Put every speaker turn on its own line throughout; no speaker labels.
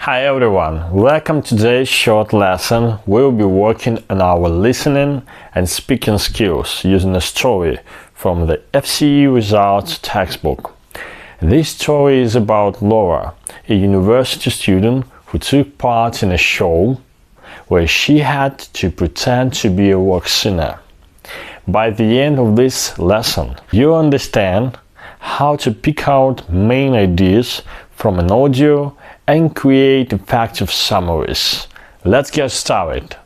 Hi everyone, welcome to today's short lesson. We'll be working on our listening and speaking skills using a story from the FCE Results textbook. This story is about Laura, a university student who took part in a show where she had to pretend to be a rock singer. By the end of this lesson, you'll understand how to pick out main ideas from an audio and create effective summaries. Let's get started.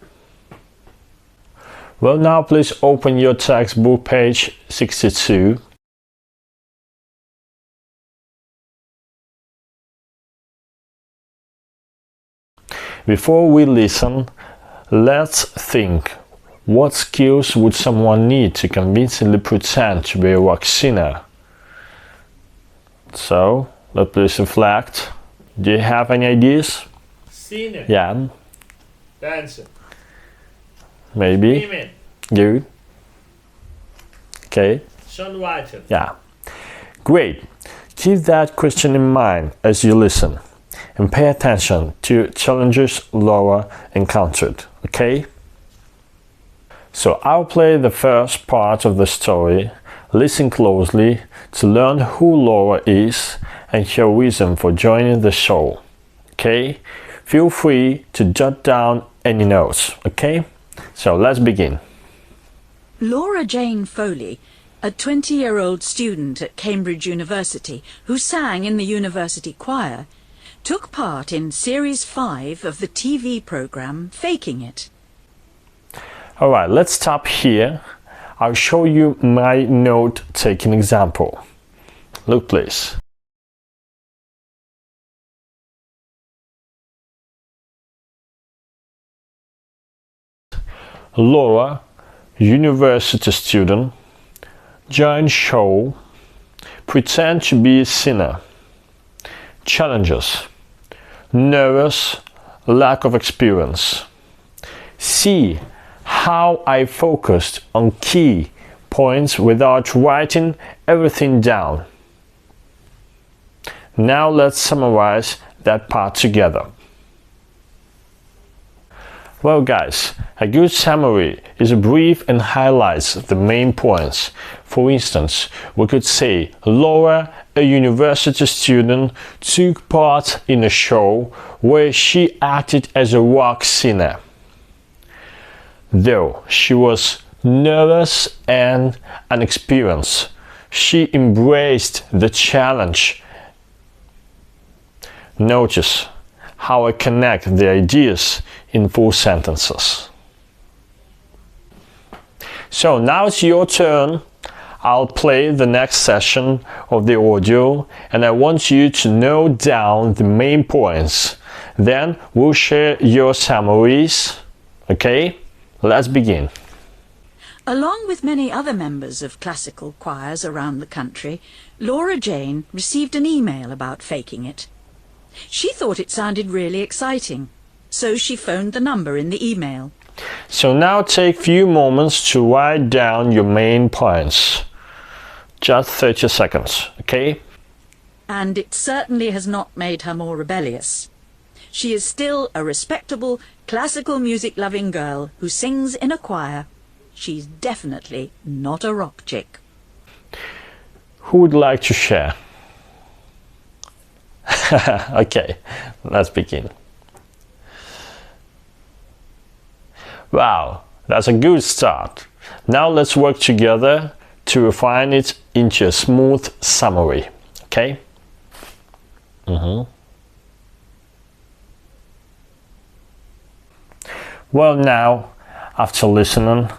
Well, now please open your textbook page 62. Before we listen, let's think. What skills would someone need to convincingly pretend to be a rock singer? So, let's please reflect. Do you have any ideas?
Singing.
Yeah.
Dancing.
Maybe.
Swimming.
Good. Okay.
Songwriting.
Yeah. Great. Keep that question in mind as you listen and pay attention to challenges Laura encountered. Okay? So I'll play the first part of the story. Listen closely to learn who Laura is and her reason for joining the show. Okay? Feel free to jot down any notes. Okay? So let's begin.
Laura Jane Foley, a 20-year-old student at Cambridge University who sang in the university choir, took part in Series 5 of the TV programme Faking It.
Alright, let's stop here. I'll show you my note-taking example. Look please. Laura, university student, joined show, pretend to be a singer. Challenges: nervous, lack of experience. See how I focused on key points without writing everything down. Now let's summarize that part together. Well guys, a good summary is brief and highlights the main points. For instance, we could say Laura, a university student, took part in a show where she acted as a rock singer. Though she was nervous and inexperienced, she embraced the challenge. Notice how I connect the ideas in full sentences. So now it's your turn. I'll play the next session of the audio and I want you to note down the main points. Then we'll share your summaries. Okay? Let's begin.
Along with many other members of classical choirs around the country, Laura Jane received an email about Faking It. She thought it sounded really exciting, so she phoned the number in the email.
So now take a few moments to write down your main points. Just 30 seconds, okay?
And it certainly has not made her more rebellious. She is still a respectable, classical music-loving girl who sings in a choir. She's definitely not a rock chick.
Who would like to share? Okay, let's begin. Wow, that's a good start. Now let's work together to refine it into a smooth summary. Okay? Well, now, after listening,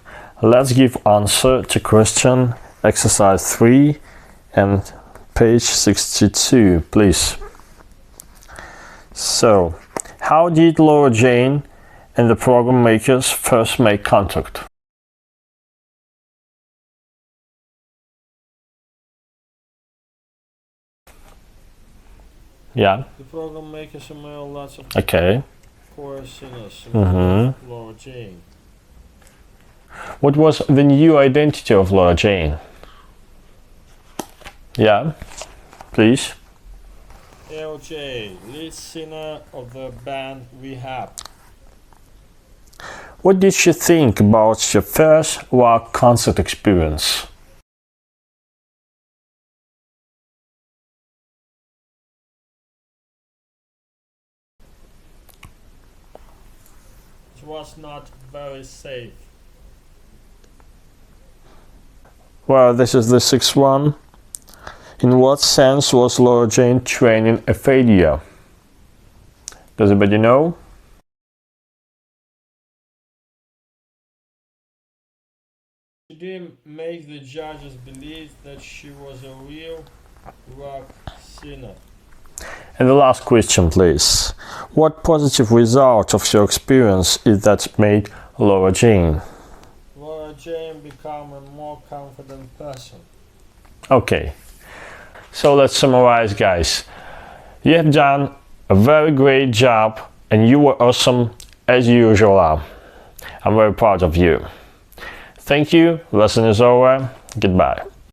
let's give answer to question exercise 3 and page 62, please. So, how did Laura Jane and the program makers first make contact? Yeah.
The program makers email lots of
Okay.
choir singers. Laura Jane.
What was the new identity of Laura Jane? Yeah, please.
Yeah, LJ, lead singer of the band Rehab.
What did she think about your first rock concert experience?
It was not very safe.
Well, this is the sixth one. In what sense was Laura Jane training a failure? Does anybody know?
She didn't make the judges believe that she was a real rock singer.
And the last question, please. What positive result of your experience is that made Laura Jane?
Laura Jane became a more confident person.
Okay, so let's summarize, guys. You have done a very great job and you were awesome as usual. I'm very proud of you. Thank you. Lesson is over. Goodbye.